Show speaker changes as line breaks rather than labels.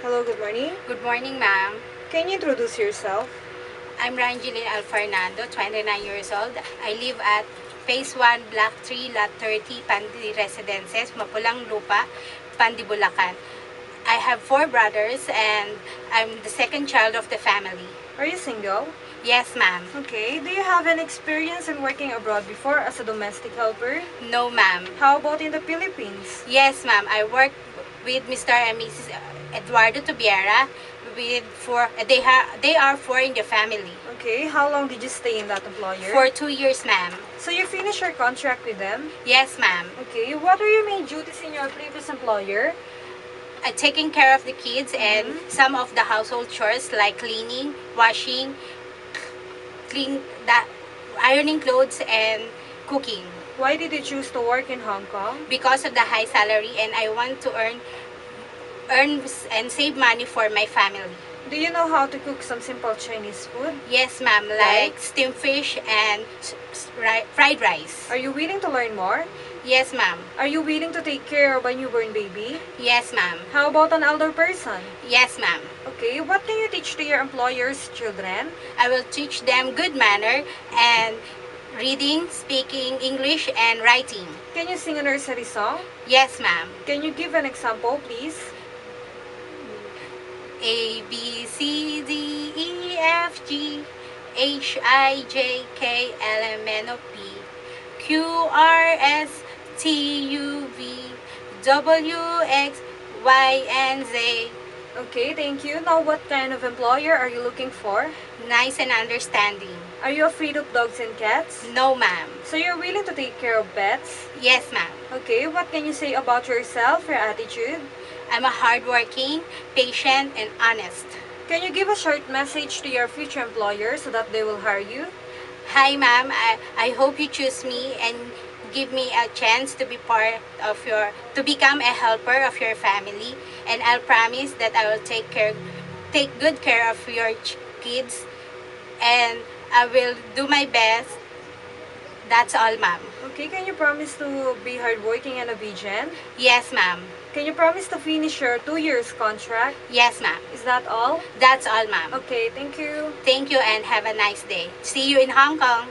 Hello, good morning.
Good morning, ma'am.
Can you introduce yourself?
I'm Rangeline Al Fernando, 29 years old. I live at Phase 1, Block 3, Lot 30, Pandi Residences, Mapulang Lupa, Pandi, Bulacan. I have 4 brothers and I'm the second child of the family.
Are you single?
Yes, ma'am.
Okay. Do you have any experience in working abroad before as a domestic helper?
No, ma'am.
How about in the Philippines?
Yes, ma'am. I work with Mr. and Mrs. Eduardo Tubiera. They are 4 in the family.
Okay. How long did you stay in that employer?
For 2 years, ma'am.
So you finished your contract with them?
Yes, ma'am.
Okay. What are your main duties in your previous employer?
Taking care of the kids and some of the household chores like cleaning, washing, ironing clothes, and cooking.
Why did you choose to work in Hong Kong?
Because of the high salary, and I want to earn and save money for my family.
Do you know how to cook some simple Chinese food?
Yes, ma'am, like steamed fish and fried rice.
Are you willing to learn more?
Yes, ma'am.
Are you willing to take care of a newborn baby?
Yes, ma'am.
How about an elder person?
Yes, ma'am.
Okay, what can you teach to your employer's children?
I will teach them good manner and reading, speaking English, and writing.
Can you sing a nursery song?
Yes, ma'am.
Can you give an example, please?
A, B, C, D, E, F, G, H, I, J, K, L, M, N, O, P, Q, R, S, T, U, V, W, X, Y, and Z.
Okay, thank you. Now, what kind of employer are you looking for?
Nice and understanding.
Are you afraid of dogs and cats?
No, ma'am.
So you're willing to take care of pets?
Yes, ma'am.
Okay, what can you say about yourself, your attitude?
I'm a hardworking, patient, and honest.
Can you give a short message to your future employer so that they will hire you?
Hi, ma'am. I hope you choose me and give me a chance to be to become a helper of your family. And I'll promise that I will take good care of your kids, and I will do my best. That's all, ma'am.
Okay, can you promise to be hardworking and obedient?
Yes, ma'am.
Can you promise to finish your 2 years contract?
Yes, ma'am.
Is that all?
That's all, ma'am.
Okay, thank you.
Thank you and have a nice day. See you in Hong Kong.